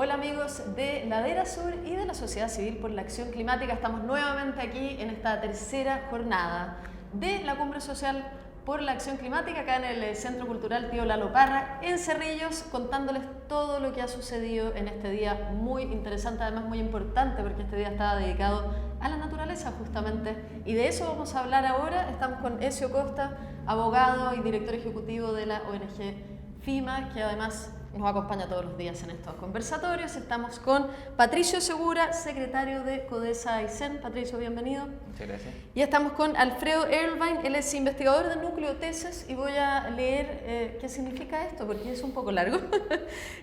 Hola amigos de Ladera Sur y de la Sociedad Civil por la Acción Climática. Estamos nuevamente aquí en esta tercera jornada de la Cumbre Social por la Acción Climática, acá en el Centro Cultural Tío Lalo Parra, en Cerrillos, contándoles todo lo que ha sucedido en este día muy interesante, además muy importante, porque este día estaba dedicado a la naturaleza justamente. Y de eso vamos a hablar ahora. Estamos con Ezio Costa, abogado y director ejecutivo de la ONG FIMA, que además nos acompaña todos los días en estos conversatorios. Estamos con Patricio Segura, secretario de CODESA Aysén. Patricio, bienvenido. Muchas gracias. Y estamos con Alfredo Erlwein, él es investigador del núcleo TESES y voy a leer qué significa esto porque es un poco largo.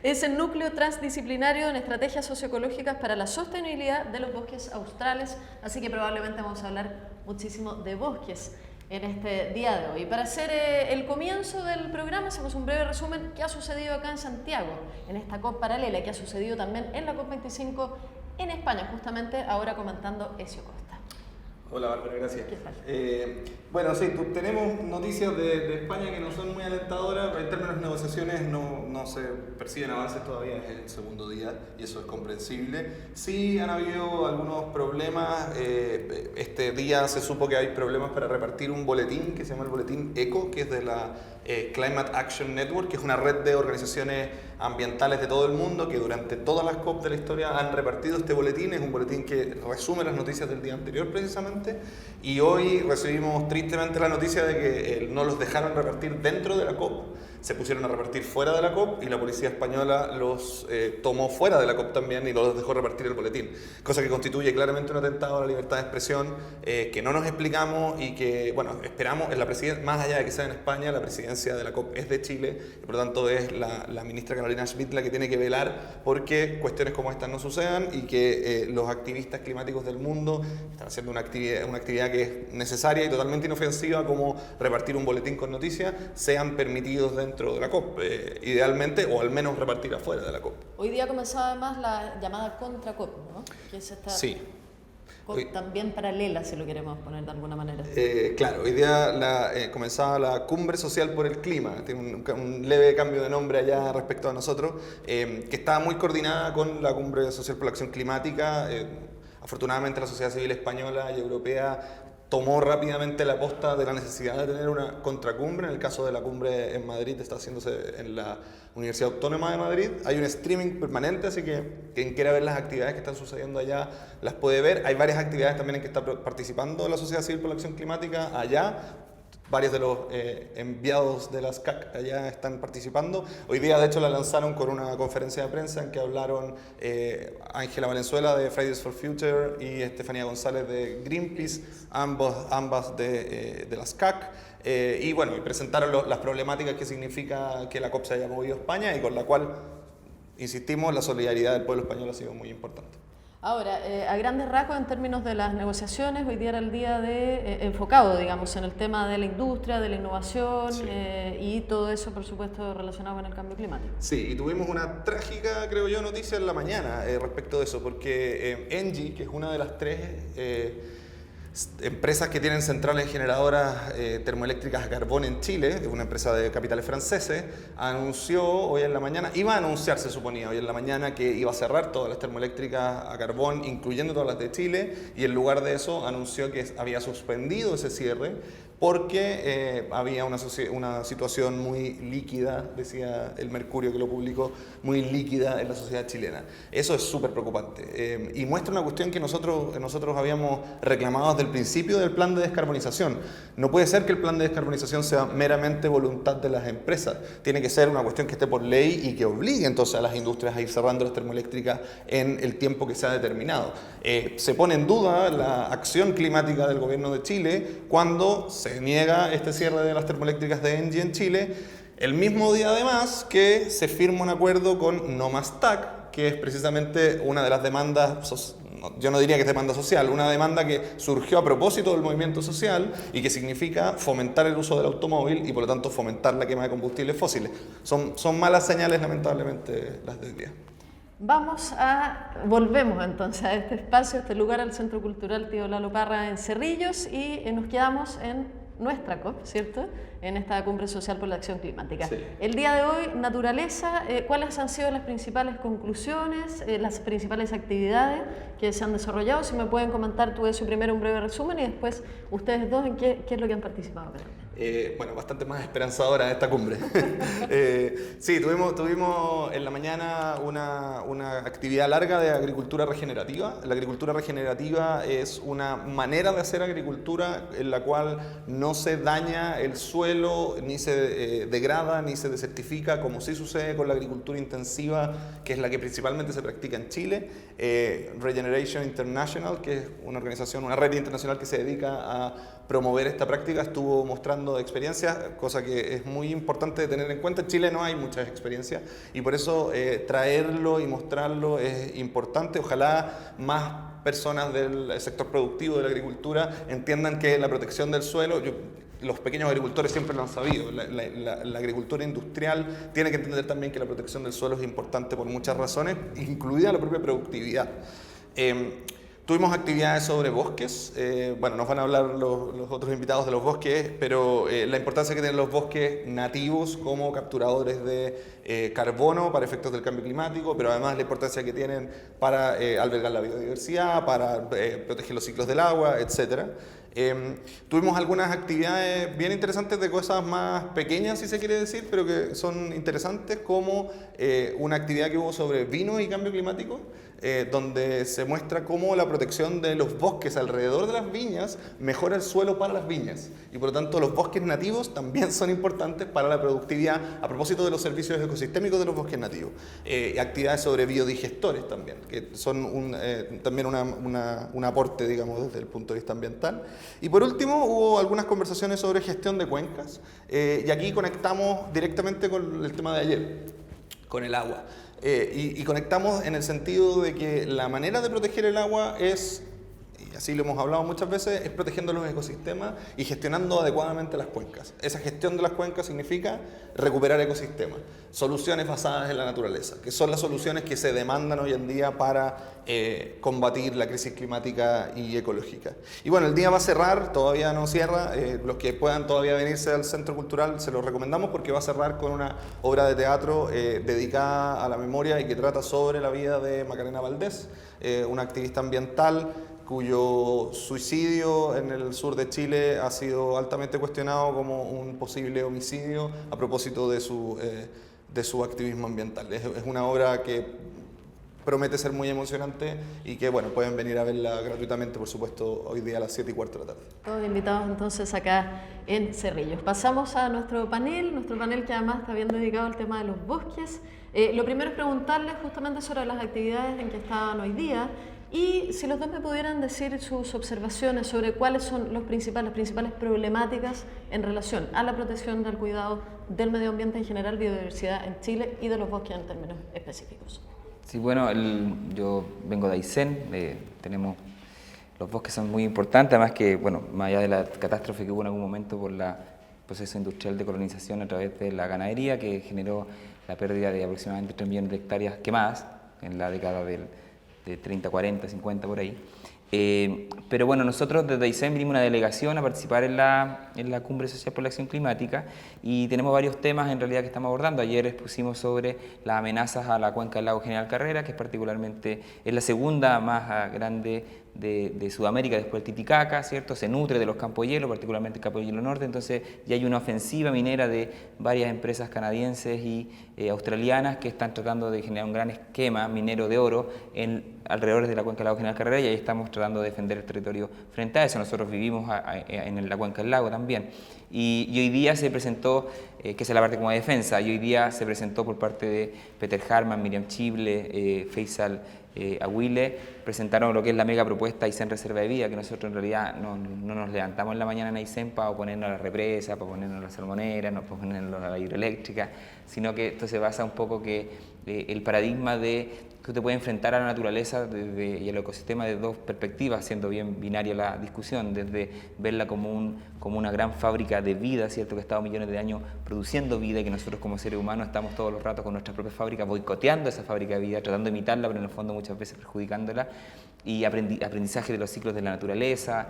Es el núcleo transdisciplinario en estrategias socioecológicas para la sostenibilidad de los bosques australes, así que probablemente vamos a hablar muchísimo de bosques en este día de hoy. Para hacer el comienzo del programa, hacemos un breve resumen qué ha sucedido acá en Santiago, en esta COP paralela, que ha sucedido también en la COP25 en España, justamente ahora comentando Ezio Costa. Hola Bárbara, gracias. ¿Qué tal? Bueno, sí, tenemos noticias de España que no son muy alentadoras. En términos de negociaciones no se perciben avances todavía, es el segundo día y eso es comprensible. Sí han habido algunos problemas. Este día se supo que hay problemas para repartir un boletín que se llama el boletín ECO, que es de la Climate Action Network, que es una red de organizaciones ambientales de todo el mundo que durante todas las COP de la historia han repartido este boletín. Es un boletín que resume las noticias del día anterior precisamente, y hoy recibimos tristemente la noticia de que no los dejaron repartir dentro de la COP, se pusieron a repartir fuera de la COP y la policía española los tomó fuera de la COP también y no los dejó repartir el boletín, cosa que constituye claramente un atentado a la libertad de expresión que no nos explicamos y que, bueno, esperamos, más allá de que sea en España, la presidencia de la COP es de Chile y por lo tanto es la ministra Carolina Schmidt la que tiene que velar porque cuestiones como estas no sucedan y que los activistas climáticos del mundo están haciendo una actividad que es necesaria y totalmente inofensiva como repartir un boletín con noticias, sean permitidos dentro de la COP, idealmente, o al menos repartir afuera de la COP. Hoy día comenzaba además la llamada contra COP, ¿no? Que es esta sí. COP también paralela, si lo queremos poner de alguna manera. Claro, hoy día comenzaba la Cumbre Social por el Clima, tiene un leve cambio de nombre allá respecto a nosotros, que estaba muy coordinada con la Cumbre Social por la Acción Climática. Afortunadamente la sociedad civil española y europea tomó rápidamente la posta de la necesidad de tener una contracumbre. En el caso de la cumbre en Madrid, está haciéndose en la Universidad Autónoma de Madrid. Hay un streaming permanente, así que quien quiera ver las actividades que están sucediendo allá las puede ver. Hay varias actividades también en que está participando la sociedad civil por la acción climática allá. Varios de los enviados de las CAC allá están participando. Hoy día, de hecho, la lanzaron con una conferencia de prensa en que hablaron Ángela Valenzuela de Fridays for Future y Estefanía González de Greenpeace, ambas de las CAC. Y bueno, y presentaron las problemáticas que significa que la COP se haya movido a España y con la cual, insistimos, la solidaridad del pueblo español ha sido muy importante. Ahora, a grandes rasgos en términos de las negociaciones, hoy día era el día enfocado, digamos, en el tema de la industria, de la innovación, sí. Y todo eso, por supuesto, relacionado con el cambio climático. Sí, y tuvimos una trágica, creo yo, noticia en la mañana respecto de eso, porque Engie, que es una de las tres empresas que tienen centrales generadoras termoeléctricas a carbón en Chile, es una empresa de capitales franceses, anunció hoy en la mañana, iba a anunciar, se suponía, hoy en la mañana que iba a cerrar todas las termoeléctricas a carbón, incluyendo todas las de Chile, y en lugar de eso anunció que había suspendido ese cierre porque había una situación muy líquida, decía el Mercurio que lo publicó, muy líquida en la sociedad chilena. Eso es súper preocupante y muestra una cuestión que nosotros habíamos reclamado desde el principio del plan de descarbonización. No puede ser que el plan de descarbonización sea meramente voluntad de las empresas, tiene que ser una cuestión que esté por ley y que obligue entonces a las industrias a ir cerrando las termoeléctricas en el tiempo que se ha determinado. Se pone en duda la acción climática del gobierno de Chile cuando se niega este cierre de las termoeléctricas de Engie en Chile, el mismo día además que se firma un acuerdo con Nomastak, que es precisamente una de las demandas, yo no diría que es demanda social, una demanda que surgió a propósito del movimiento social y que significa fomentar el uso del automóvil y por lo tanto fomentar la quema de combustibles fósiles. Son malas señales, lamentablemente, las del día. Volvemos entonces a este espacio, a este lugar, al Centro Cultural Tío Lalo Parra en Cerrillos, y nos quedamos en nuestra COP, ¿cierto?, en esta Cumbre Social por la Acción Climática. Sí. El día de hoy, naturaleza, ¿cuáles han sido las principales conclusiones, las principales actividades que se han desarrollado? Si me pueden comentar tú eso primero un breve resumen y después ustedes dos en qué es lo que han participado. Bueno, bastante más esperanzadora esta cumbre. Sí, tuvimos en la mañana una actividad larga de agricultura regenerativa. La agricultura regenerativa es una manera de hacer agricultura en la cual no se daña el suelo, ni se degrada, ni se desertifica, como sí sucede con la agricultura intensiva, que es la que principalmente se practica en Chile. Regeneration International, que es una organización, una red internacional que se dedica a promover esta práctica, estuvo mostrando experiencias, cosa que es muy importante de tener en cuenta. En Chile no hay muchas experiencias y por eso traerlo y mostrarlo es importante. Ojalá más personas del sector productivo de la agricultura entiendan que la protección del suelo, los pequeños agricultores siempre lo han sabido, la agricultura industrial tiene que entender también que la protección del suelo es importante por muchas razones, incluida la propia productividad. Tuvimos actividades sobre bosques, bueno, nos van a hablar los otros invitados de los bosques, pero la importancia que tienen los bosques nativos como capturadores de carbono para efectos del cambio climático, pero además la importancia que tienen para albergar la biodiversidad, para proteger los ciclos del agua, etc. Tuvimos algunas actividades bien interesantes de cosas más pequeñas, si se quiere decir, pero que son interesantes, como una actividad que hubo sobre vino y cambio climático, donde se muestra cómo la protección de los bosques alrededor de las viñas mejora el suelo para las viñas y por lo tanto los bosques nativos también son importantes para la productividad a propósito de los servicios ecosistémicos de los bosques nativos. Actividades sobre biodigestores también, que son también un aporte, digamos, desde el punto de vista ambiental. Y por último hubo algunas conversaciones sobre gestión de cuencas y aquí conectamos directamente con el tema de ayer, con el agua. Y conectamos en el sentido de que la manera de proteger el agua es, y así lo hemos hablado muchas veces, es protegiendo los ecosistemas y gestionando adecuadamente las cuencas. Esa gestión de las cuencas significa recuperar ecosistemas, soluciones basadas en la naturaleza, que son las soluciones que se demandan hoy en día para combatir la crisis climática y ecológica. Y bueno, el día va a cerrar, todavía no cierra, los que puedan todavía venirse al Centro Cultural se los recomendamos porque va a cerrar con una obra de teatro dedicada a la memoria y que trata sobre la vida de Macarena Valdés, una activista ambiental cuyo suicidio en el sur de Chile ha sido altamente cuestionado como un posible homicidio a propósito de su activismo ambiental. Es una obra que promete ser muy emocionante y que, bueno, pueden venir a verla gratuitamente, por supuesto, hoy día a las 7:15 de la tarde. Todos invitados entonces acá en Cerrillos. Pasamos a nuestro panel que además está bien dedicado al tema de los bosques. Lo primero es preguntarles justamente sobre las actividades en que estaban hoy día y si los dos me pudieran decir sus observaciones sobre cuáles son las principales problemáticas en relación a la protección del cuidado del medio ambiente en general, biodiversidad en Chile y de los bosques en términos específicos. Sí, bueno, yo vengo de Aysén, los bosques son muy importantes, además que, bueno, más allá de la catástrofe que hubo en algún momento por el proceso industrial de colonización a través de la ganadería, que generó la pérdida de aproximadamente 3 millones de hectáreas quemadas en la década de 30, 40, 50, por ahí. Pero bueno, nosotros desde Aysén vinimos una delegación a participar en la Cumbre Social por la Acción Climática y tenemos varios temas en realidad que estamos abordando. Ayer expusimos sobre las amenazas a la cuenca del lago General Carrera, que es la segunda más grande de Sudamérica después del Titicaca, ¿cierto? Se nutre de los campos de hielo, particularmente el campo de hielo norte, entonces ya hay una ofensiva minera de varias empresas canadienses y australianas que están tratando de generar un gran esquema minero de oro alrededor de la cuenca del lago General Carrera y ahí estamos tratando de defender el territorio frente a eso. Nosotros vivimos en la cuenca del lago también. Y hoy día se presentó, que es la parte como de defensa, y hoy día se presentó por parte de Peter Harman, Miriam Chible, Faisal Aguile, presentaron lo que es la mega propuesta Aysén Reserva de Vida, que nosotros en realidad no nos levantamos en la mañana en Aysén para oponernos a la represa, para oponernos a la salmonera, no para oponernos a la hidroeléctrica, sino que esto se basa un poco que el paradigma de que usted puede enfrentar a la naturaleza y al ecosistema de dos perspectivas, siendo bien binaria la discusión, desde verla como una gran fábrica de vida, ¿cierto?, que ha estado millones de años produciendo vida y que nosotros como seres humanos estamos todos los ratos con nuestras propias fábricas boicoteando esa fábrica de vida, tratando de imitarla, pero en el fondo muchas veces perjudicándola, y aprendizaje de los ciclos de la naturaleza,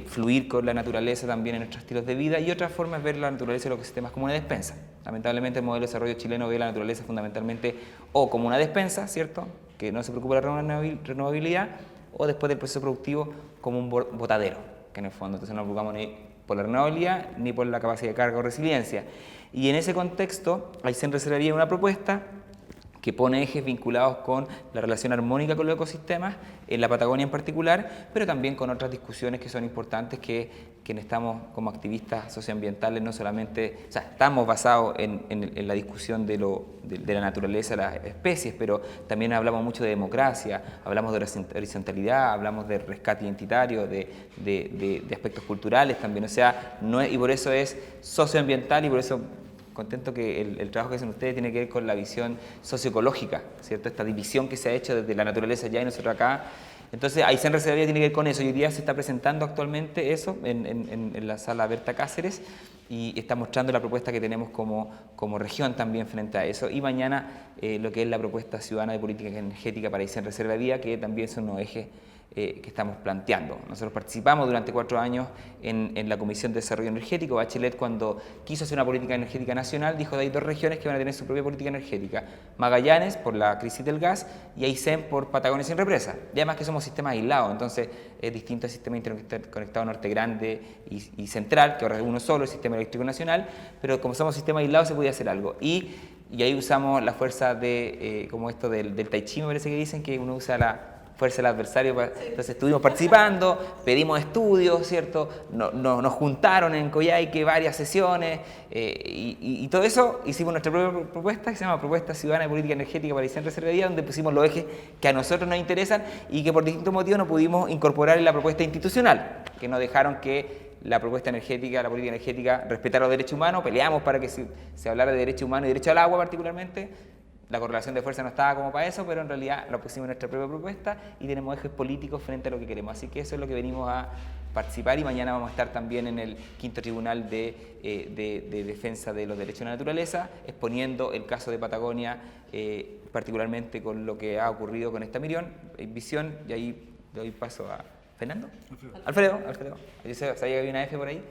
fluir con la naturaleza también en nuestros estilos de vida, y otra forma es ver la naturaleza y los ecosistemas como una despensa. Lamentablemente el modelo de desarrollo chileno ve la naturaleza fundamentalmente o como una despensa, ¿cierto?, que no se preocupa de la renovabilidad, o después del proceso productivo como un botadero, que en el fondo entonces no nos preocupamos ni por la renovabilidad ni por la capacidad de carga o resiliencia. Y en ese contexto, Aysén reservaría una propuesta que pone ejes vinculados con la relación armónica con los ecosistemas, en la Patagonia en particular, pero también con otras discusiones que son importantes que quienes estamos como activistas socioambientales no solamente, o sea, estamos basados en la discusión de la naturaleza, las especies, pero también hablamos mucho de democracia, hablamos de horizontalidad, hablamos de rescate identitario, de aspectos culturales también, o sea, y por eso es socioambiental y por eso contento que el trabajo que hacen ustedes tiene que ver con la visión socioecológica, ¿cierto? Esta división que se ha hecho desde la naturaleza allá y nosotros acá. Entonces, Aysén Reservaría tiene que ver con eso. Hoy día se está presentando actualmente eso en la sala Berta Cáceres y está mostrando la propuesta que tenemos como región también frente a eso. Y mañana lo que es la propuesta ciudadana de política energética para Aysén Reservaría, que también son unos ejes que estamos planteando. Nosotros participamos durante 4 años en la Comisión de Desarrollo Energético. Bachelet, cuando quiso hacer una política energética nacional, dijo que hay 2 regiones que van a tener su propia política energética: Magallanes por la crisis del gas y Aysén por Patagonia sin represa. Y además que somos sistemas aislados, entonces es distinto al sistema interconectado Norte Grande y Central, que ahora es uno solo, el sistema eléctrico nacional, pero como somos sistemas aislados se podía hacer algo. Y ahí usamos la fuerza como esto del Tai Chi, me parece que dicen, que uno usa la fuerza del adversario. Entonces estuvimos participando, pedimos estudios, ¿cierto? Nos juntaron en Coyhaique varias sesiones y todo eso. Hicimos nuestra propia propuesta que se llama Propuesta Ciudadana de Política Energética para Aysén Reservaría, donde pusimos los ejes que a nosotros nos interesan y que por distintos motivos no pudimos incorporar en la propuesta institucional, que nos dejaron que la propuesta energética, la política energética, respetara los derechos humanos. Peleamos para que se hablara de derechos humanos y derecho al agua particularmente. La correlación de fuerza no estaba como para eso, pero en realidad lo pusimos en nuestra propia propuesta y tenemos ejes políticos frente a lo que queremos. Así que eso es lo que venimos a participar, y mañana vamos a estar también en el 5º Tribunal de Defensa de los Derechos de la Naturaleza, exponiendo el caso de Patagonia, particularmente con lo que ha ocurrido con esta visión, y ahí doy paso a Fernando. Alfredo. Yo sabía que había una F por ahí.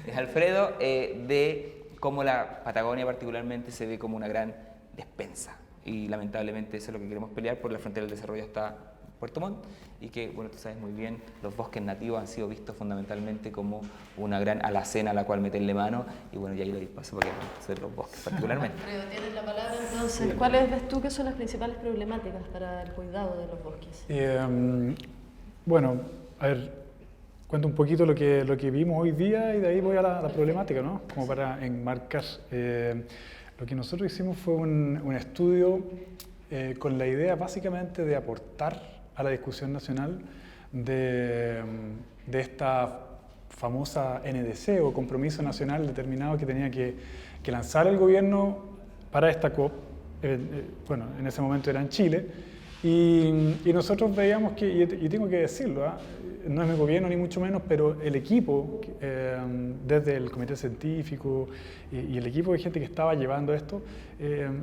Es Alfredo, de cómo la Patagonia particularmente se ve como una gran despensa. Y lamentablemente eso es lo que queremos pelear, por la frontera del desarrollo hasta Puerto Montt, y que, bueno, tú sabes muy bien, los bosques nativos han sido vistos fundamentalmente como una gran alacena a la cual meterle mano, y bueno, ya ahí doy paso para que sobre los bosques particularmente. Alfredo, tienes la palabra entonces. ¿Cuáles ves tú que son las principales problemáticas para el cuidado de los bosques? Bueno, a ver, cuento un poquito lo que vimos hoy día y de ahí voy a la problemática, ¿no? Como para enmarcar. Lo que nosotros hicimos fue un estudio con la idea básicamente de aportar a la discusión nacional de esta famosa NDC o compromiso nacional determinado que tenía que lanzar el gobierno para esta COP. Bueno, en ese momento era en Chile, y nosotros veíamos que, y tengo que decirlo, no es mi gobierno ni mucho menos, pero el equipo, desde el comité científico y el equipo de gente que estaba llevando esto,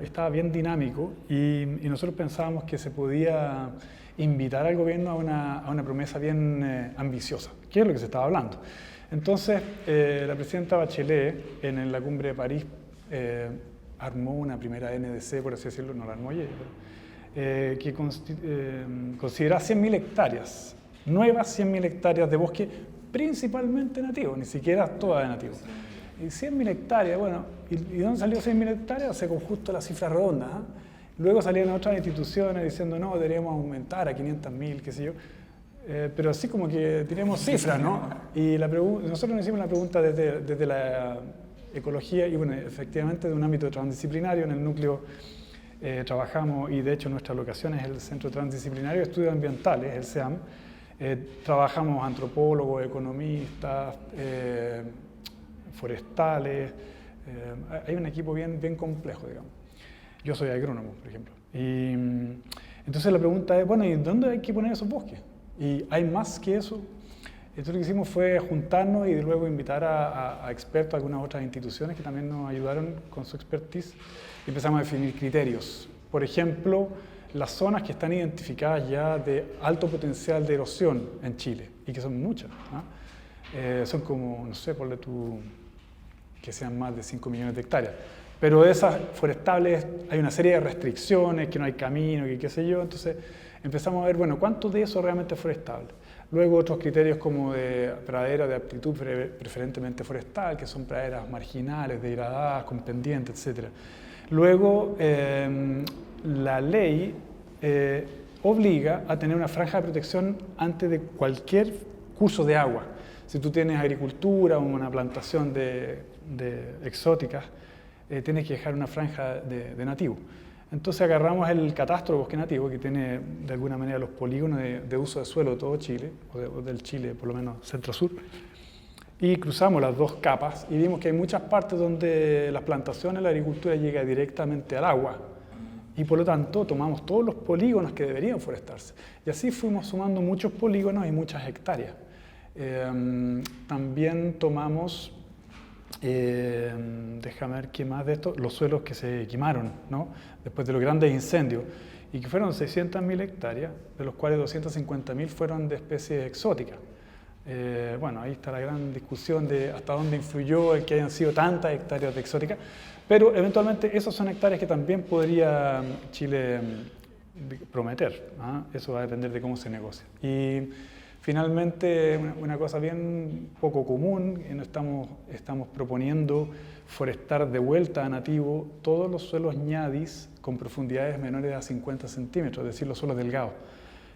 estaba bien dinámico, y nosotros pensábamos que se podía invitar al gobierno a una promesa bien ambiciosa, que es lo que se estaba hablando. Entonces, la presidenta Bachelet, en la cumbre de París, armó una primera NDC, por así decirlo, no la armó ella, que considera 100.000 hectáreas, nuevas 100.000 hectáreas de bosque, principalmente nativo, ni siquiera todas de nativo. Y 100.000 hectáreas, bueno, ¿y dónde salió 100.000 hectáreas? Se con justo la cifra redonda, ¿eh? Luego salían otras instituciones diciendo, no, deberíamos aumentar a 500.000, qué sé yo. Pero así como que tenemos cifras, ¿no? Y nosotros nos hicimos la pregunta desde la ecología, y bueno, efectivamente de un ámbito transdisciplinario. En el núcleo trabajamos, y de hecho nuestra locación es el Centro Transdisciplinario de Estudios Ambientales, el CEAM. Trabajamos antropólogos, economistas, forestales, hay un equipo bien complejo, digamos. Yo soy agrónomo, por ejemplo. Y entonces la pregunta es, bueno, ¿y dónde hay que poner esos bosques? ¿Y hay más que eso? Entonces lo que hicimos fue juntarnos y luego invitar a expertos de algunas otras instituciones que también nos ayudaron con su expertise y empezamos a definir criterios. Por ejemplo, las zonas que están identificadas ya de alto potencial de erosión en Chile, y que son muchas, ¿no? Son como, no sé, ponle tú, que sean más de 5 millones de hectáreas. Pero de esas forestables hay una serie de restricciones, que no hay camino, que qué sé yo, entonces empezamos a ver, bueno, ¿cuánto de eso realmente es forestable? Luego otros criterios como de pradera de aptitud preferentemente forestal, que son praderas marginales, degradadas, con pendientes, etc. Luego, la ley obliga a tener una franja de protección antes de cualquier curso de agua. Si tú tienes agricultura o una plantación de exóticas, tienes que dejar una franja de nativo. Entonces agarramos el catastro de bosque nativo, que tiene de alguna manera los polígonos de uso de suelo de todo Chile, o del Chile por lo menos centro-sur, y cruzamos las dos capas y vimos que hay muchas partes donde las plantaciones, la agricultura llega directamente al agua, y por lo tanto tomamos todos los polígonos que deberían forestarse. Y así fuimos sumando muchos polígonos y muchas hectáreas. También tomamos, déjame ver qué más de esto, los suelos que se quemaron, ¿no? Después de los grandes incendios, y que fueron 600.000 hectáreas, de los cuales 250.000 fueron de especies exóticas. Bueno, ahí está la gran discusión de hasta dónde influyó el que hayan sido tantas hectáreas de exóticas, pero eventualmente esas son hectáreas que también podría Chile prometer, ¿ah? Eso va a depender de cómo se negocia. Y finalmente, una cosa bien poco común, estamos proponiendo forestar de vuelta a nativo todos los suelos ñadis con profundidades menores a 50 centímetros, es decir, los suelos delgados,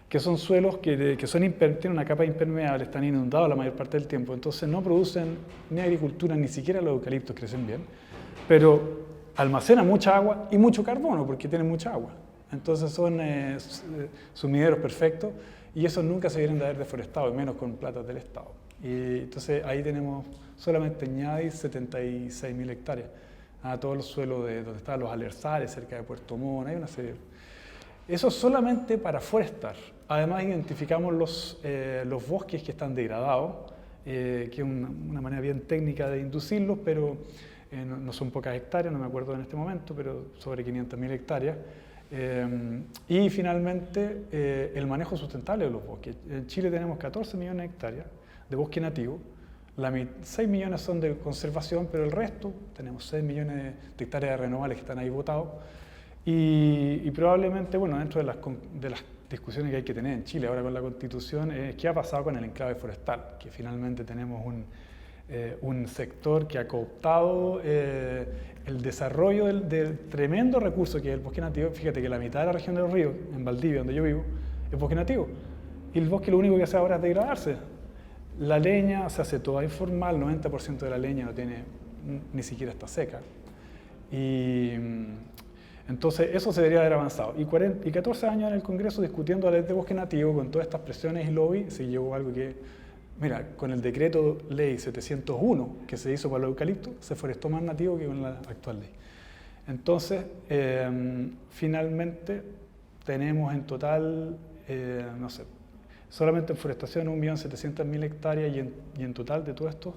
que son suelos que tienen una capa impermeable, están inundados la mayor parte del tiempo, entonces no producen ni agricultura, ni siquiera los eucaliptos crecen bien, pero almacenan mucha agua y mucho carbono, porque tienen mucha agua. Entonces son sumideros perfectos, y esos nunca se vienen de haber deforestado, y menos con platas del Estado. Y entonces ahí tenemos solamente en Ñadis 76.000 hectáreas. Todos los suelos donde están los Alerzares, cerca de Puerto Montt, hay una serie. Eso solamente para forestar. Además identificamos los bosques que están degradados, que es una manera bien técnica de inducirlos, pero no son pocas hectáreas, no me acuerdo en este momento, pero sobre 500.000 hectáreas. Y finalmente el manejo sustentable de los bosques. En Chile tenemos 14 millones de hectáreas de bosque nativo, 6 millones son de conservación, pero el resto, tenemos 6 millones de hectáreas de renovables que están ahí botados, y probablemente, bueno, dentro de las discusiones que hay que tener en Chile ahora con la Constitución, ¿qué ha pasado con el enclave forestal? Que finalmente tenemos un sector que ha cooptado el desarrollo del tremendo recurso que es el bosque nativo. Fíjate que la mitad de la región de los ríos, en Valdivia, donde yo vivo, es bosque nativo. Y el bosque lo único que hace ahora es degradarse. La leña se hace toda informal, 90% de la leña no tiene, ni siquiera está seca. Y entonces eso se debería haber avanzado. Y 14 años en el Congreso discutiendo la ley de bosque nativo, con todas estas presiones y lobby, se llegó a algo que, mira, con el decreto ley 701 que se hizo para los eucaliptos, se forestó más nativo que con la actual ley. Entonces, finalmente, tenemos en total, no sé, solamente en forestación 1.700.000 hectáreas, y en total de todo esto,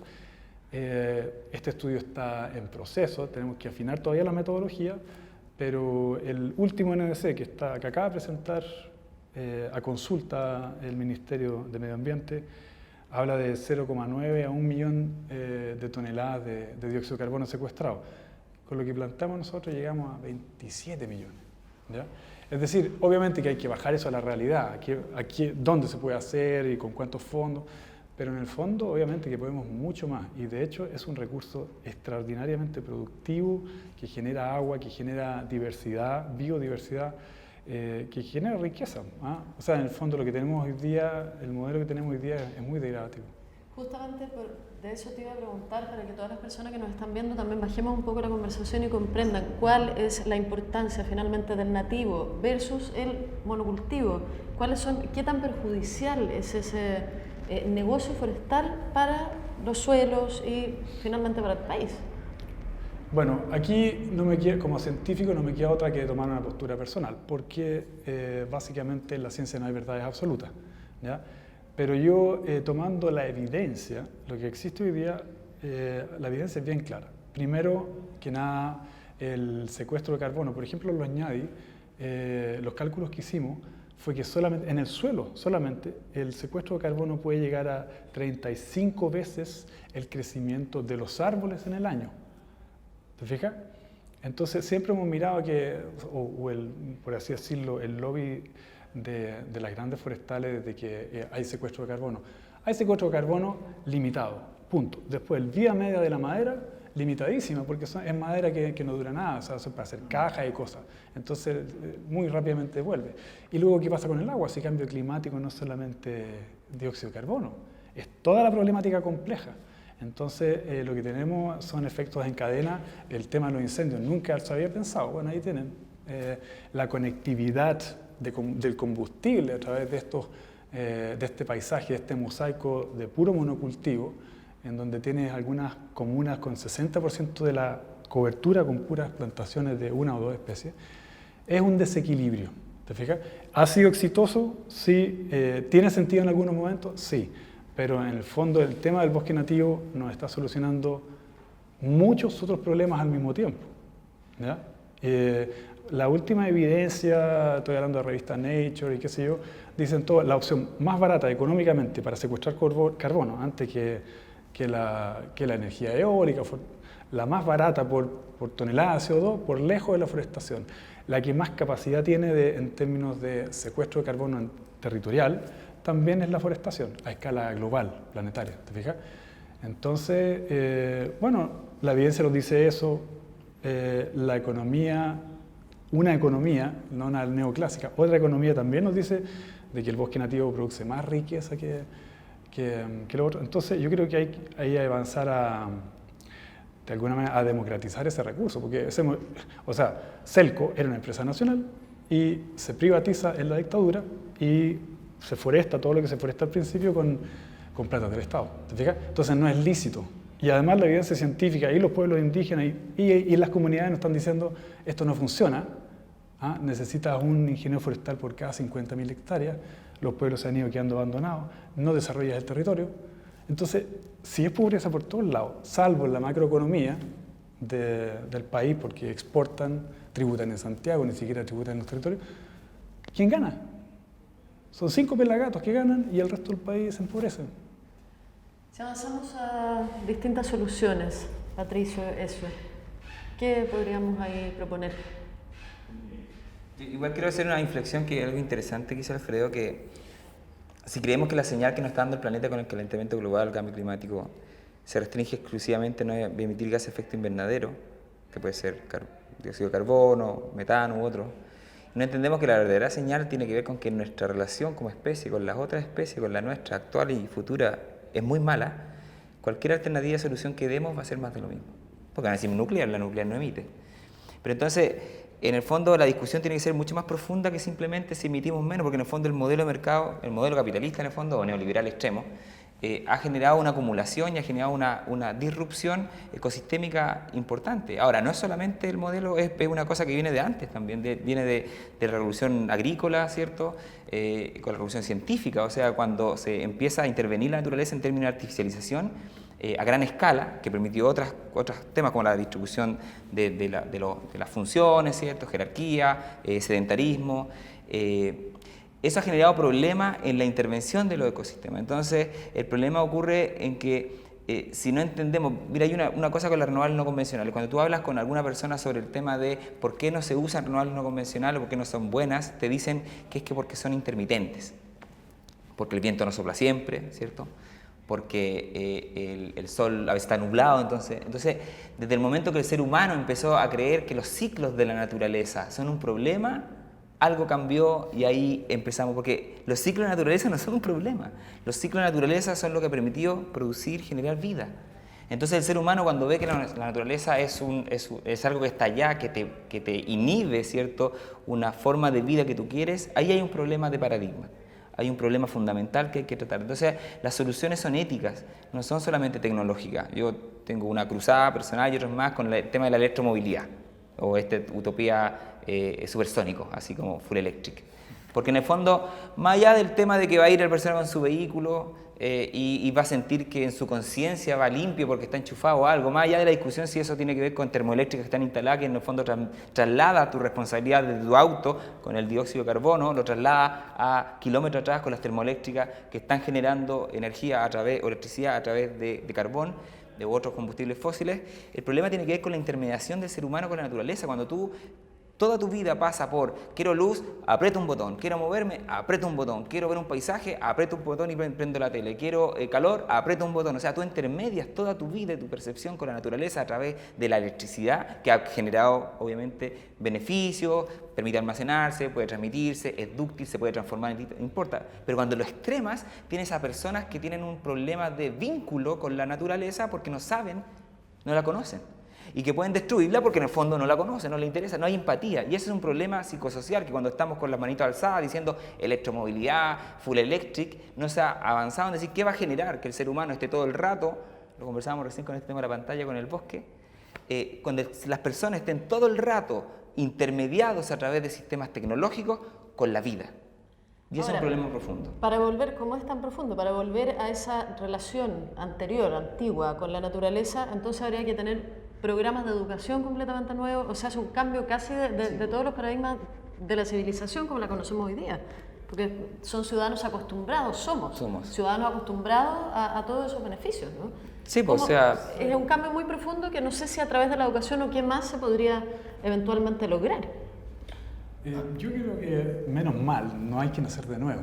este estudio está en proceso, tenemos que afinar todavía la metodología, pero el último NDC que acaba de presentar a consulta el Ministerio de Medio Ambiente, habla de 0,9 a 1 millón de toneladas de dióxido de carbono secuestrado. Con lo que planteamos nosotros llegamos a 27 millones. ¿Ya? Es decir, obviamente que hay que bajar eso a la realidad, aquí dónde se puede hacer y con cuántos fondos, pero en el fondo obviamente que podemos mucho más, y de hecho es un recurso extraordinariamente productivo que genera agua, que genera diversidad, biodiversidad, que genera riqueza. O sea, en el fondo lo que tenemos hoy día, el modelo que tenemos hoy día es muy degradativo. Justamente de eso te iba a preguntar, para que todas las personas que nos están viendo también bajemos un poco la conversación y comprendan cuál es la importancia finalmente del nativo versus el monocultivo. ¿Qué tan perjudicial es ese negocio forestal para los suelos y finalmente para el país? Bueno, aquí como científico no me queda otra que tomar una postura personal, porque básicamente en la ciencia no hay verdades absolutas, ¿ya? Pero yo, tomando la evidencia, lo que existe hoy día, la evidencia es bien clara. Primero que nada, el secuestro de carbono, por ejemplo, en los ñadi, los cálculos que hicimos fue que solamente, en el suelo, solamente, el secuestro de carbono puede llegar a 35 veces el crecimiento de los árboles en el año. ¿Te fijas? Entonces siempre hemos mirado que, por así decirlo, el lobby de las grandes forestales de que hay secuestro de carbono. Hay secuestro de carbono limitado, punto. Después, el vía media de la madera, limitadísima, porque es madera que no dura nada, o sea, para hacer cajas y cosas. Entonces, muy rápidamente vuelve. Y luego, ¿qué pasa con el agua? Si cambio climático no es solamente dióxido de carbono, es toda la problemática compleja. Entonces, lo que tenemos son efectos en cadena. El tema de los incendios nunca se había pensado. Bueno, ahí tienen la conectividad del combustible a través de este paisaje, de este mosaico de puro monocultivo, en donde tienes algunas comunas con 60% de la cobertura con puras plantaciones de una o dos especies. Es un desequilibrio, ¿te fijas? ¿Ha sido exitoso? Sí. ¿Tiene sentido en algunos momentos? Sí. Pero en el fondo el tema del bosque nativo nos está solucionando muchos otros problemas al mismo tiempo, ¿ya? La última evidencia, estoy hablando de la revista Nature y qué sé yo, dicen todo, la opción más barata económicamente para secuestrar carbono antes que la energía eólica, la más barata por tonelada de CO2, por lejos de la forestación, la que más capacidad tiene en términos de secuestro de carbono territorial, también es la forestación, a escala global, planetaria, ¿te fijas? Entonces, bueno, la evidencia nos dice eso, la economía, una economía, no una neoclásica, otra economía también nos dice de que el bosque nativo produce más riqueza que lo otro. Entonces, yo creo que hay que avanzar de alguna manera a democratizar ese recurso, porque Celco era una empresa nacional y se privatiza en la dictadura y se foresta todo lo que se foresta al principio con plata del Estado, ¿te fijas? Entonces no es lícito. Y además la evidencia científica y los pueblos indígenas y las comunidades nos están diciendo esto no funciona, ¿ah? Necesitas un ingeniero forestal por cada 50.000 hectáreas, los pueblos se han ido quedando abandonados, no desarrollas el territorio. Entonces, si es pobreza por todos lados, salvo en la macroeconomía del país, porque exportan, tributan en Santiago, ni siquiera tributan en los territorios, ¿quién gana? Son 5 pelagatos que ganan y el resto del país se empobrece. Si avanzamos a distintas soluciones, Patricio, ¿qué podríamos ahí proponer? Igual quiero hacer una inflexión que es algo interesante que dice Alfredo, que si creemos que la señal que nos está dando el planeta con el calentamiento global, el cambio climático, se restringe exclusivamente a no emitir gas de efecto invernadero, que puede ser dióxido de carbono, metano u otro, no entendemos que la verdadera señal tiene que ver con que nuestra relación como especie con las otras especies, con la nuestra actual y futura, es muy mala. Cualquier alternativa de solución que demos va a ser más de lo mismo. Porque van a decir nuclear, la nuclear no emite. Pero entonces, en el fondo, la discusión tiene que ser mucho más profunda que simplemente si emitimos menos, porque en el fondo el modelo de mercado, el modelo capitalista en el fondo, o neoliberal extremo, ha generado una acumulación y ha generado una disrupción ecosistémica importante. Ahora, no es solamente el modelo, es una cosa que viene de antes también, viene de la revolución agrícola, ¿cierto? Con la revolución científica, o sea, cuando se empieza a intervenir la naturaleza en términos de artificialización a gran escala, que permitió otros temas como la distribución de las funciones, ¿cierto? Jerarquía, sedentarismo. Eso ha generado problemas en la intervención de los ecosistemas. Entonces, el problema ocurre en que si no entendemos, mira, hay una cosa con las renovables no convencionales. Cuando tú hablas con alguna persona sobre el tema de por qué no se usan renovables no convencionales, por qué no son buenas, te dicen que es porque son intermitentes, porque el viento no sopla siempre, ¿cierto? Porque el sol a veces está nublado. Entonces, desde el momento que el ser humano empezó a creer que los ciclos de la naturaleza son un problema, algo cambió y ahí empezamos, porque los ciclos de la naturaleza no son un problema. Los ciclos de la naturaleza son lo que permitió producir, generar vida. Entonces el ser humano, cuando ve que la naturaleza es algo que está allá, que te inhibe, ¿cierto?, una forma de vida que tú quieres, ahí hay un problema de paradigma. Hay un problema fundamental que hay que tratar. Entonces, las soluciones son éticas, no son solamente tecnológicas. Yo tengo una cruzada personal y otros más con el tema de la electromovilidad, o esta utopía supersónico, así como full electric. Porque en el fondo, más allá del tema de que va a ir el persona con su vehículo y va a sentir que en su conciencia va limpio porque está enchufado o algo, más allá de la discusión si eso tiene que ver con termoeléctricas que están instaladas, que en el fondo traslada tu responsabilidad de tu auto con el dióxido de carbono, lo traslada a kilómetros atrás con las termoeléctricas que están generando energía o electricidad a través de carbón, de otros combustibles fósiles. El problema tiene que ver con la intermediación del ser humano con la naturaleza. Cuando tú toda tu vida pasa por quiero luz, aprieto un botón, quiero moverme, aprieto un botón, quiero ver un paisaje, aprieto un botón y prendo la tele, quiero calor, aprieto un botón. O sea, tú intermedias toda tu vida y tu percepción con la naturaleza a través de la electricidad, que ha generado obviamente beneficios, permite almacenarse, puede transmitirse, es dúctil, se puede transformar, no importa. Pero cuando lo extremas, tienes a personas que tienen un problema de vínculo con la naturaleza porque no saben, no la conocen. Y que pueden destruirla porque en el fondo no la conocen, no les interesa, no hay empatía. Y ese es un problema psicosocial que cuando estamos con las manitos alzadas diciendo electromovilidad, full electric, no se ha avanzado en decir qué va a generar que el ser humano esté todo el rato, lo conversábamos recién con este tema de la pantalla, con el bosque, cuando las personas estén todo el rato intermediados a través de sistemas tecnológicos con la vida. Y ese es un problema profundo. Para volver, ¿cómo es tan profundo? Para volver a esa relación anterior, antigua, con la naturaleza, entonces habría que tener programas de educación completamente nuevos, o sea, es un cambio casi de todos los paradigmas de la civilización como la conocemos hoy día, porque son ciudadanos acostumbrados, somos ciudadanos acostumbrados a todos esos beneficios, ¿no? Sí, pues, o sea... Es un cambio muy profundo que no sé si a través de la educación o qué más se podría eventualmente lograr. Yo creo que menos mal, no hay que nacer de nuevo.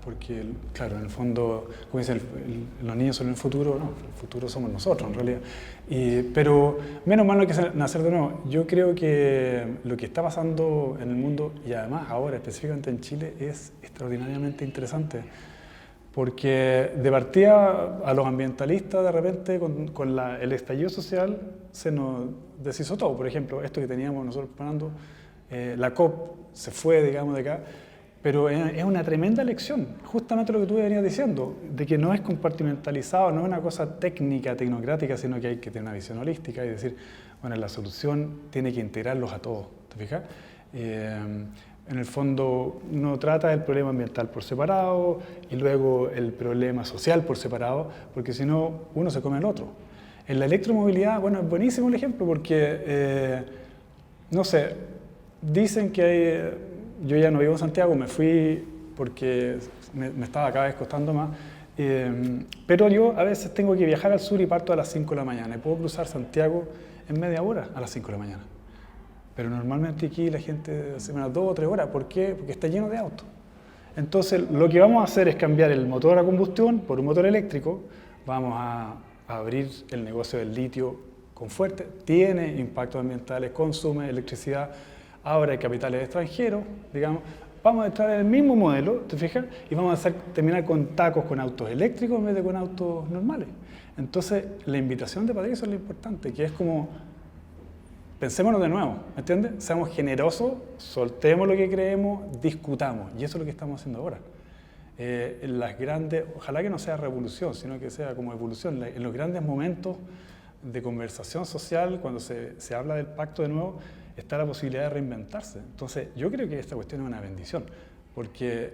Porque, claro, en el fondo, como dicen, los niños son el futuro, no, el futuro somos nosotros en realidad. Pero menos mal no hay que nacer de nuevo. Yo creo que lo que está pasando en el mundo, y además ahora específicamente en Chile, es extraordinariamente interesante. Porque de partida a los ambientalistas de repente con el estallido social se nos deshizo todo. Por ejemplo, esto que teníamos nosotros preparando, la COP se fue, digamos, de acá. Pero es una tremenda lección, justamente lo que tú venías diciendo, de que no es compartimentalizado, no es una cosa técnica, tecnocrática, sino que hay que tener una visión holística y decir, bueno, la solución tiene que integrarlos a todos, ¿te fijas? En el fondo no trata el problema ambiental por separado y luego el problema social por separado, porque si no, uno se come el otro. En la electromovilidad, bueno, es buenísimo el ejemplo porque, no sé, dicen que hay... Yo ya no vivo en Santiago, me fui porque me estaba cada vez costando más, pero yo a veces tengo que viajar al sur y parto a las 5 de la mañana y puedo cruzar Santiago en media hora a las 5 de la mañana. Pero normalmente aquí la gente hace unas 2 o 3 horas. ¿Por qué? Porque está lleno de autos. Entonces lo que vamos a hacer es cambiar el motor a combustión por un motor eléctrico, vamos a abrir el negocio del litio con fuerte, tiene impactos ambientales, consume electricidad. Ahora hay capitales extranjeros, digamos, vamos a entrar en el mismo modelo, ¿te fijas? Y vamos a terminar con tacos con autos eléctricos en vez de con autos normales. Entonces, la invitación de Patricio es lo importante, que es como, pensémonos de nuevo, ¿me entiendes? Seamos generosos, soltemos lo que creemos, discutamos, y eso es lo que estamos haciendo ahora. En las grandes, ojalá que no sea revolución, sino que sea como evolución, en los grandes momentos de conversación social, cuando se habla del pacto de nuevo, está la posibilidad de reinventarse. Entonces, yo creo que esta cuestión es una bendición, porque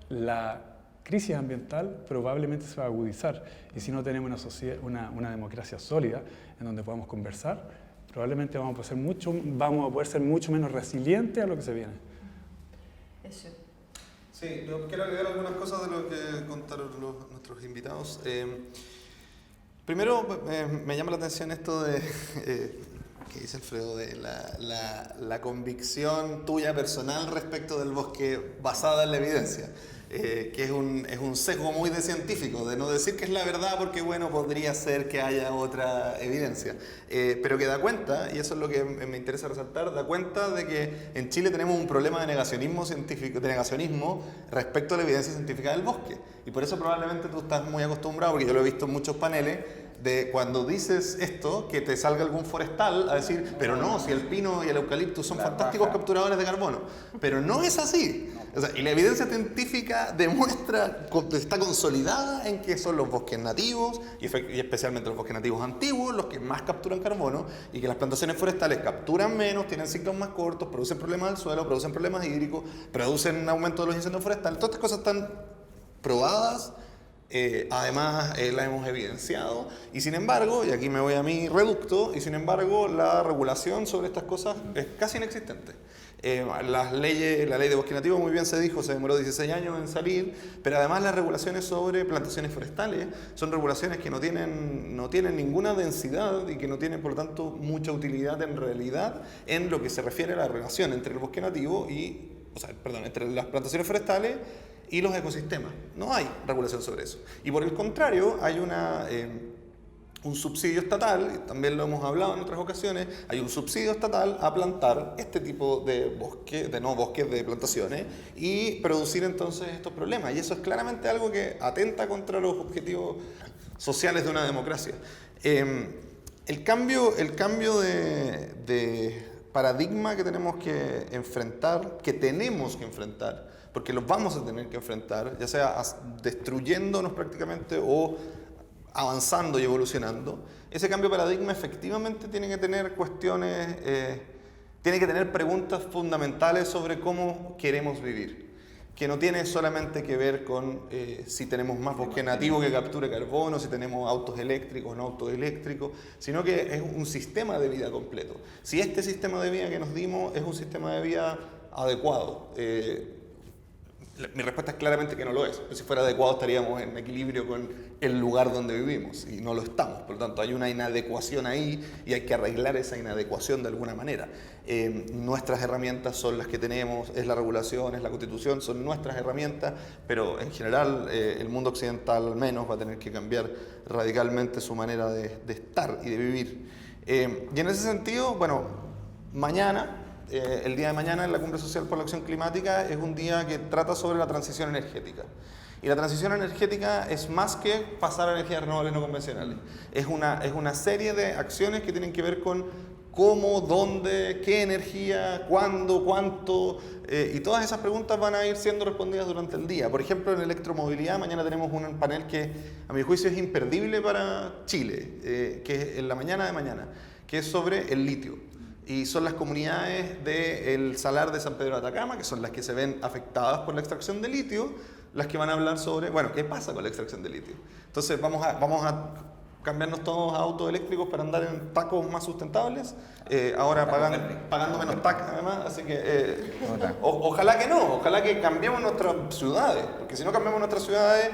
la crisis ambiental probablemente se va a agudizar, y si no tenemos una democracia sólida en donde podamos conversar, probablemente vamos a poder ser mucho menos resilientes a lo que se viene. Eso. Sí, yo quiero agregar algunas cosas de lo que contaron nuestros invitados. Primero, me llama la atención esto de... que dice Alfredo, de la convicción tuya personal respecto del bosque basada en la evidencia, que es un sesgo muy de científico, de no decir que es la verdad porque, bueno, podría ser que haya otra evidencia, pero que da cuenta, y eso es lo que me interesa resaltar, da cuenta de que en Chile tenemos un problema de negacionismo científico, de negacionismo respecto a la evidencia científica del bosque, y por eso probablemente tú estás muy acostumbrado, porque yo lo he visto en muchos paneles, de cuando dices esto, que te salga algún forestal a decir, pero no, si el pino y el eucalipto son fantásticos capturadores de carbono. Pero no es así. O sea, y la evidencia científica demuestra, está consolidada en que son los bosques nativos, y especialmente los bosques nativos antiguos, los que más capturan carbono, y que las plantaciones forestales capturan menos, tienen ciclos más cortos, producen problemas del suelo, producen problemas hídricos, producen aumento de los incendios forestales. Todas estas cosas están probadas. Además la hemos evidenciado y sin embargo, y aquí me voy a mi reducto, y sin embargo la regulación sobre estas cosas es casi inexistente. La ley de bosque nativo, muy bien se dijo, se demoró 16 años en salir, pero además las regulaciones sobre plantaciones forestales son regulaciones que no tienen ninguna densidad y que no tienen por lo tanto mucha utilidad en realidad en lo que se refiere a la relación entre el bosque nativo entre las plantaciones forestales y los ecosistemas. No hay regulación sobre eso. Y por el contrario, hay un subsidio estatal, y también lo hemos hablado en otras ocasiones, hay un subsidio estatal a plantar este tipo de bosques, de plantaciones, y producir entonces estos problemas. Y eso es claramente algo que atenta contra los objetivos sociales de una democracia. El cambio de paradigma que tenemos que enfrentar, porque los vamos a tener que enfrentar, ya sea destruyéndonos prácticamente o avanzando y evolucionando, ese cambio de paradigma efectivamente tiene que tener tiene que tener preguntas fundamentales sobre cómo queremos vivir, que no tiene solamente que ver con si tenemos más bosque nativo que capture carbono, si tenemos autos eléctricos o no autos eléctricos, sino que es un sistema de vida completo. Si este sistema de vida que nos dimos es un sistema de vida adecuado, mi respuesta es claramente que no lo es. Si fuera adecuado estaríamos en equilibrio con el lugar donde vivimos y no lo estamos. Por lo tanto, hay una inadecuación ahí y hay que arreglar esa inadecuación de alguna manera. Nuestras herramientas son las que tenemos, es la regulación, es la Constitución, son nuestras herramientas, pero en general el mundo occidental al menos va a tener que cambiar radicalmente su manera de estar y de vivir. Y en ese sentido, bueno, el día de mañana en la Cumbre Social por la Acción Climática es un día que trata sobre la transición energética. Y la transición energética es más que pasar a energías renovables no convencionales. Es una serie de acciones que tienen que ver con cómo, dónde, qué energía, cuándo, cuánto, y todas esas preguntas van a ir siendo respondidas durante el día. Por ejemplo, en electromovilidad, mañana tenemos un panel que a mi juicio es imperdible para Chile, que es en la mañana de mañana, que es sobre el litio. Y son las comunidades del Salar de San Pedro de Atacama, que son las que se ven afectadas por la extracción de litio, las que van a hablar sobre, bueno, ¿qué pasa con la extracción de litio? Entonces, vamos a cambiarnos todos a autos eléctricos para andar en tacos más sustentables, ahora pagando menos TAC además, así que ojalá que no, ojalá que cambiemos nuestras ciudades, porque si no cambiamos nuestras ciudades,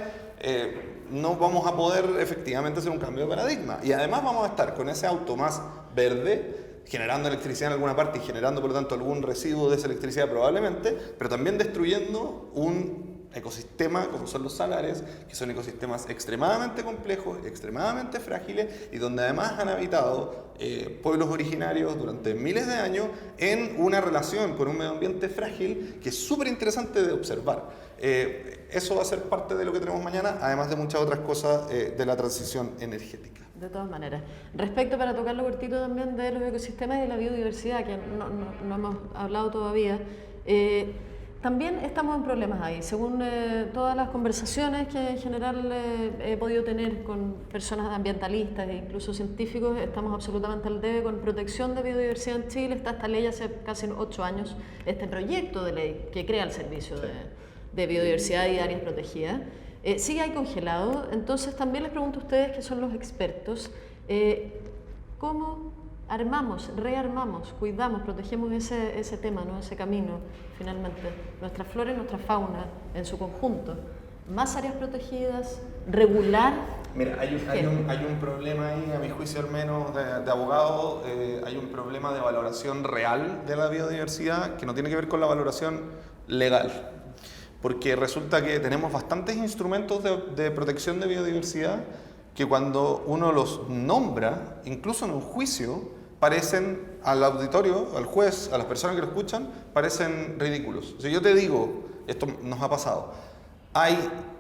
no vamos a poder efectivamente hacer un cambio de paradigma. Y además vamos a estar con ese auto más verde, generando electricidad en alguna parte y generando por lo tanto algún residuo de esa electricidad probablemente, pero también destruyendo un ecosistema como son los salares, que son ecosistemas extremadamente complejos, extremadamente frágiles y donde además han habitado pueblos originarios durante miles de años en una relación con un medio ambiente frágil que es súper interesante de observar. Eso va a ser parte de lo que tenemos mañana, además de muchas otras cosas de la transición energética. De todas maneras. Respecto, para tocarlo cortito también, de los ecosistemas y de la biodiversidad, que no hemos hablado todavía, también estamos en problemas ahí. Según todas las conversaciones que en general he podido tener con personas ambientalistas e incluso científicos, estamos absolutamente al debe con protección de biodiversidad en Chile. Está esta ley hace casi 8 años, este proyecto de ley que crea el servicio de biodiversidad y áreas protegidas. Sigue ahí congelado, entonces también les pregunto a ustedes que son los expertos, ¿cómo armamos, rearmamos, cuidamos, protegemos ese tema, ¿no? Ese camino, finalmente, nuestra flora y nuestra fauna en su conjunto? ¿Más áreas protegidas? ¿Regular? Mira, hay un problema ahí, a mi juicio al menos, de abogado, hay un problema de valoración real de la biodiversidad que no tiene que ver con la valoración legal. Porque resulta que tenemos bastantes instrumentos de protección de biodiversidad que cuando uno los nombra, incluso en un juicio, parecen al auditorio, al juez, a las personas que lo escuchan, parecen ridículos. Si yo te digo, esto nos ha pasado, hay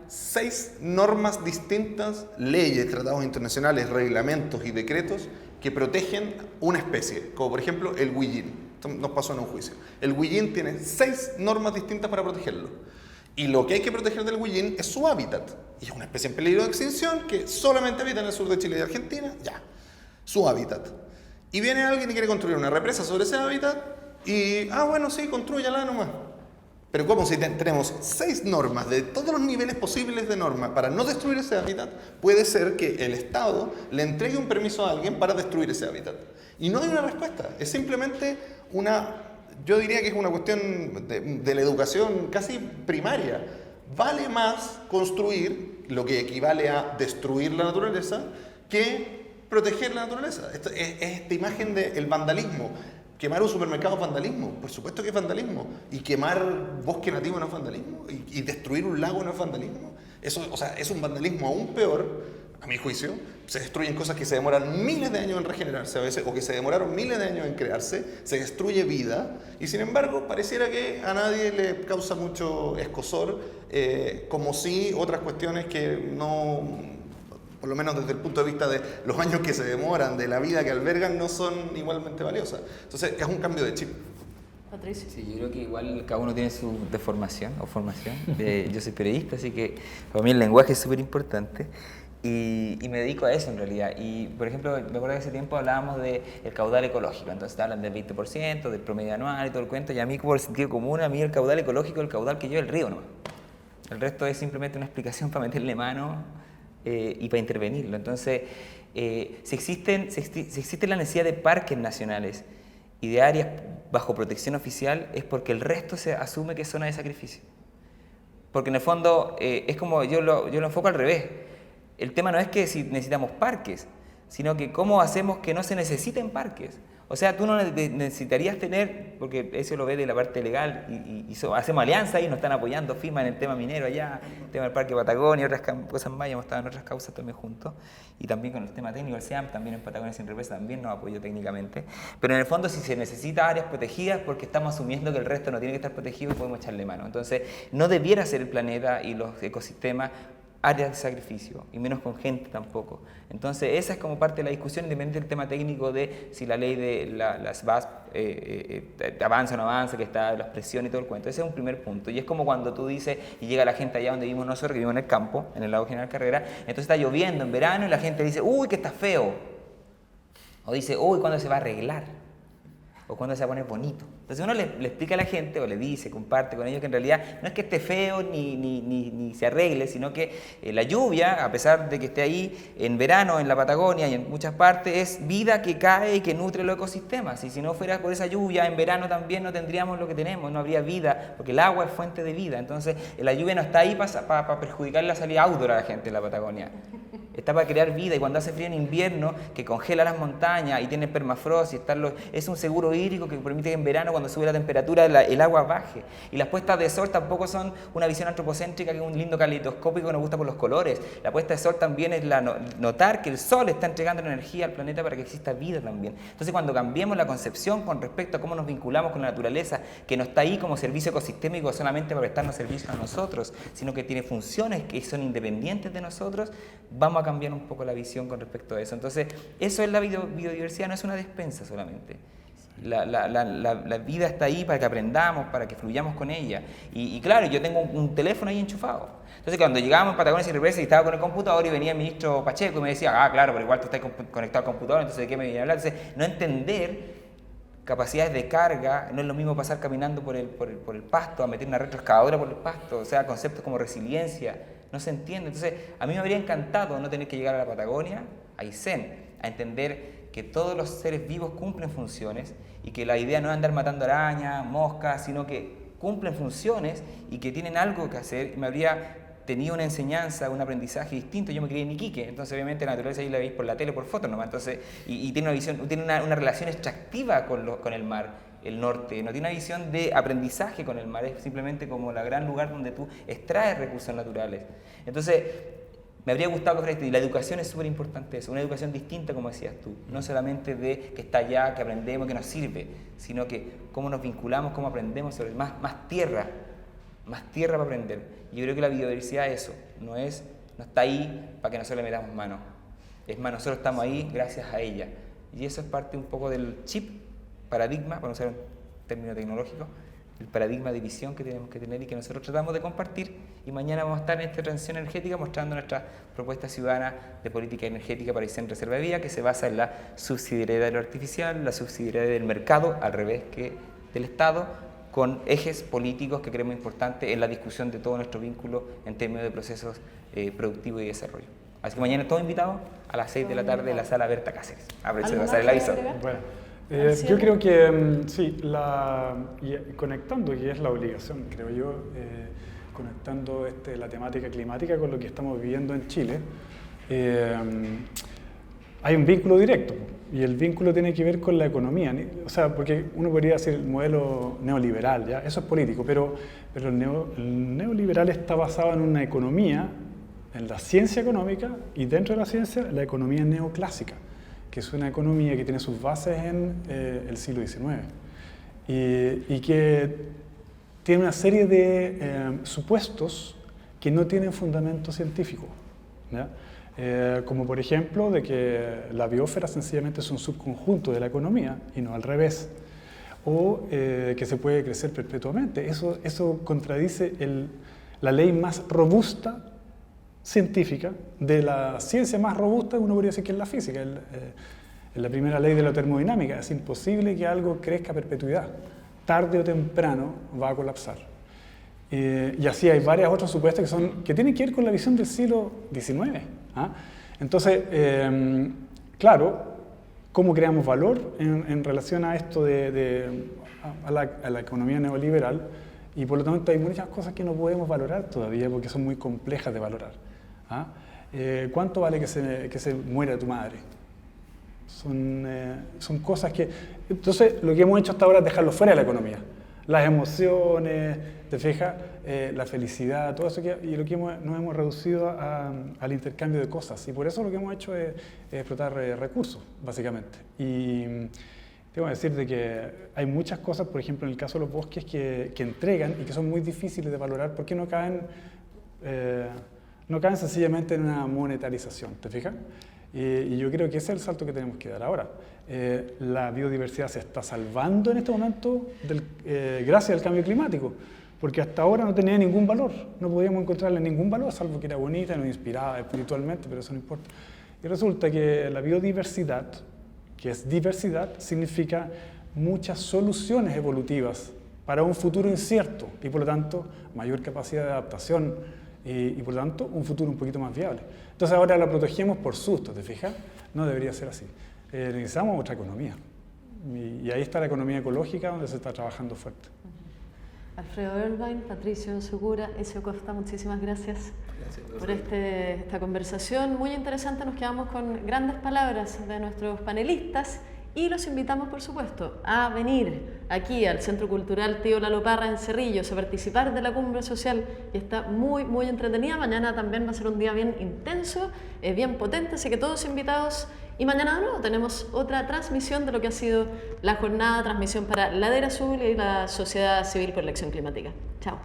6 normas distintas, leyes, tratados internacionales, reglamentos y decretos que protegen una especie, como por ejemplo el huillín. Esto nos pasó en un juicio. El huillín tiene 6 normas distintas para protegerlo. Y lo que hay que proteger del huillín es su hábitat. Y es una especie en peligro de extinción que solamente habita en el sur de Chile y de Argentina. Ya, su hábitat. Y viene alguien y quiere construir una represa sobre ese hábitat y, bueno, sí, constrúyala nomás. Pero como si tenemos 6 normas de todos los niveles posibles de normas para no destruir ese hábitat, puede ser que el Estado le entregue un permiso a alguien para destruir ese hábitat. Y no hay una respuesta, es simplemente yo diría que es una cuestión de la educación casi primaria. Vale más construir lo que equivale a destruir la naturaleza que proteger la naturaleza. Es esta imagen del vandalismo. ¿Quemar un supermercado es vandalismo? Por supuesto que es vandalismo. ¿Y quemar bosque nativo no es vandalismo? ¿Y destruir un lago no es vandalismo? Eso, es un vandalismo aún peor, a mi juicio. Se destruyen cosas que se demoran miles de años en regenerarse a veces, o que se demoraron miles de años en crearse. Se destruye vida, y sin embargo pareciera que a nadie le causa mucho escozor, como si otras cuestiones que no... por lo menos desde el punto de vista de los años que se demoran, de la vida que albergan, no son igualmente valiosas. Entonces, es un cambio de chip. Patricio. Sí, yo creo que igual cada uno tiene su deformación o formación. Yo soy periodista, así que para mí el lenguaje es súper importante y me dedico a eso en realidad. Y, por ejemplo, me acuerdo que hace tiempo hablábamos del caudal ecológico, entonces hablan del 20%, del promedio anual y todo el cuento, y a mí, como el sentido común, a mí el caudal ecológico es el caudal que lleva el río nomás. El resto es simplemente una explicación para meterle mano y para intervenirlo. Entonces, si existe la necesidad de parques nacionales y de áreas bajo protección oficial, es porque el resto se asume que es zona de sacrificio. Porque en el fondo es como yo lo enfoco al revés. El tema no es que si necesitamos parques, sino que cómo hacemos que no se necesiten parques. O sea, tú no necesitarías tener, porque eso lo ve de la parte legal, y hacemos alianza y nos están apoyando, FIMA en el tema minero allá, el tema del Parque Patagonia, otras cosas más, hemos estado en otras causas también juntos, y también con el tema técnico, el SEAM, también en Patagonia Sin Represa, también nos apoyó técnicamente. Pero en el fondo, si se necesita áreas protegidas, porque estamos asumiendo que el resto no tiene que estar protegido y podemos echarle mano. Entonces, no debiera ser el planeta y los ecosistemas áreas de sacrificio, y menos con gente tampoco. Entonces, esa es como parte de la discusión, independiente del tema técnico de si la ley de las VASP avanza o no avanza, que está la expresión y todo el cuento. Ese es un primer punto. Y es como cuando tú dices, y llega la gente allá donde vivimos nosotros, que vivimos en el campo, en el lago General Carrera, entonces está lloviendo en verano y la gente dice, uy, que está feo. O dice, uy, ¿cuándo se va a arreglar? O cuándo se va a poner bonito. Entonces uno le explica a la gente, o le dice, comparte con ellos, que en realidad no es que esté feo ni se arregle, sino que la lluvia, a pesar de que esté ahí en verano, en la Patagonia y en muchas partes, es vida que cae y que nutre los ecosistemas. Y si no fuera por esa lluvia, en verano también no tendríamos lo que tenemos, no habría vida, porque el agua es fuente de vida. Entonces la lluvia no está ahí para perjudicar la salida outdoor a la gente en la Patagonia. Está para crear vida, y cuando hace frío en invierno, que congela las montañas y tiene permafrost, es un seguro hídrico que permite que en verano, cuando sube la temperatura, el agua baje. Y las puestas de sol tampoco son una visión antropocéntrica, que es un lindo caleidoscópico que nos gusta por los colores. La puesta de sol también es notar que el sol está entregando energía al planeta para que exista vida también. Entonces, cuando cambiemos la concepción con respecto a cómo nos vinculamos con la naturaleza, que no está ahí como servicio ecosistémico solamente para prestarnos servicios a nosotros, sino que tiene funciones que son independientes de nosotros, vamos a cambiar un poco la visión con respecto a eso. Entonces, eso es la biodiversidad, no es una despensa solamente. La vida está ahí para que aprendamos, para que fluyamos con ella. Y claro, yo tengo un teléfono ahí enchufado. Entonces, cuando llegábamos en Patagonia Sin Represa y estaba con el computador, y venía el ministro Pacheco y me decía, claro, pero igual tú estás conectado al computador, entonces ¿de qué me viene a hablar? Entonces, no entender capacidades de carga, no es lo mismo pasar caminando por el pasto, a meter una retroexcavadora por el pasto, o sea, conceptos como resiliencia, no se entiende. Entonces, a mí me habría encantado no tener que llegar a la Patagonia, a Aysén, a entender que todos los seres vivos cumplen funciones, y que la idea no es andar matando arañas, moscas, sino que cumplen funciones y que tienen algo que hacer. Me habría tenido una enseñanza, un aprendizaje distinto. Yo me crié en Iquique, entonces obviamente la naturaleza ahí la veis por la tele, por fotos nomás, entonces, y tiene una visión, tiene una relación extractiva con el mar, el norte, no tiene una visión de aprendizaje con el mar, es simplemente como el gran lugar donde tú extraes recursos naturales. Entonces, me habría gustado coger esto, y la educación es súper importante eso, una educación distinta, como decías tú, no solamente de que está allá, que aprendemos, que nos sirve, sino que cómo nos vinculamos, cómo aprendemos sobre más tierra, más tierra para aprender. Y yo creo que la biodiversidad es eso, no está ahí para que nosotros le metamos mano. Es más, nosotros estamos ahí gracias a ella. Y eso es parte un poco del chip, paradigma, para usar un término tecnológico, el paradigma de visión que tenemos que tener y que nosotros tratamos de compartir. Y mañana vamos a estar en esta transición energética mostrando nuestra propuesta ciudadana de política energética para Aysén Reserva de Vida, que se basa en la subsidiariedad de lo artificial, la subsidiariedad del mercado, al revés que del Estado, con ejes políticos que creemos importantes en la discusión de todo nuestro vínculo en términos de procesos productivos y desarrollo. Así que mañana todos invitados a las 6 de la tarde en la sala Berta Cáceres. Aprovecho de pasar el aviso. Bueno, yo creo que sí, conectando, y es la obligación, creo yo, conectando la temática climática con lo que estamos viviendo en Chile, hay un vínculo directo, y el vínculo tiene que ver con la economía. O sea, porque uno podría decir el modelo neoliberal, ¿ya? Eso es político, pero el neoliberal está basado en una economía, en la ciencia económica, y dentro de la ciencia, la economía neoclásica, que es una economía que tiene sus bases en el siglo XIX y que tiene una serie de supuestos que no tienen fundamento científico, ¿ya? Como por ejemplo de que la biosfera sencillamente es un subconjunto de la economía y no al revés, o que se puede crecer perpetuamente. Eso contradice la ley más robusta científica, de la ciencia más robusta, uno podría decir que es la física, la primera ley de la termodinámica. Es imposible que algo crezca a perpetuidad, tarde o temprano va a colapsar. Y así hay varios otros supuestos que tienen que ver con la visión del siglo XIX. ¿Ah? Entonces, claro, ¿cómo creamos valor en relación a esto a la economía neoliberal? Y por lo tanto hay muchas cosas que no podemos valorar todavía porque son muy complejas de valorar. ¿Ah? ¿Cuánto vale que se muera tu madre? Son cosas que... Entonces, lo que hemos hecho hasta ahora es dejarlo fuera de la economía. Las emociones, ¿te fijas? La felicidad, todo eso, y lo que nos hemos reducido al intercambio de cosas. Y por eso lo que hemos hecho es explotar recursos, básicamente. Y tengo que decir que hay muchas cosas, por ejemplo, en el caso de los bosques, que entregan y que son muy difíciles de valorar porque no caen sencillamente en una monetarización, ¿te fijas? Y yo creo que ese es el salto que tenemos que dar ahora. La biodiversidad se está salvando en este momento gracias al cambio climático, porque hasta ahora no tenía ningún valor, no podíamos encontrarle ningún valor, salvo que era bonita, nos inspiraba espiritualmente, pero eso no importa. Y resulta que la biodiversidad, que es diversidad, significa muchas soluciones evolutivas para un futuro incierto y por lo tanto mayor capacidad de adaptación y por lo tanto un futuro un poquito más viable. Entonces ahora la protegemos por susto, ¿te fijas? No debería ser así. Necesitamos otra economía y ahí está la economía ecológica donde se está trabajando fuerte. Alfredo Irvine, Patricio Segura, Ezio Costa, muchísimas gracias por esta conversación muy interesante. Nos quedamos con grandes palabras de nuestros panelistas y los invitamos, por supuesto, a venir aquí al Centro Cultural Tío Lalo Parra en Cerrillos a participar de la cumbre social, y está muy, muy entretenida. Mañana también va a ser un día bien intenso, bien potente, así que todos invitados. Y mañana de nuevo tenemos otra transmisión de lo que ha sido la jornada, transmisión para Ladera Azul y la Sociedad Civil por la Acción Climática. Chao.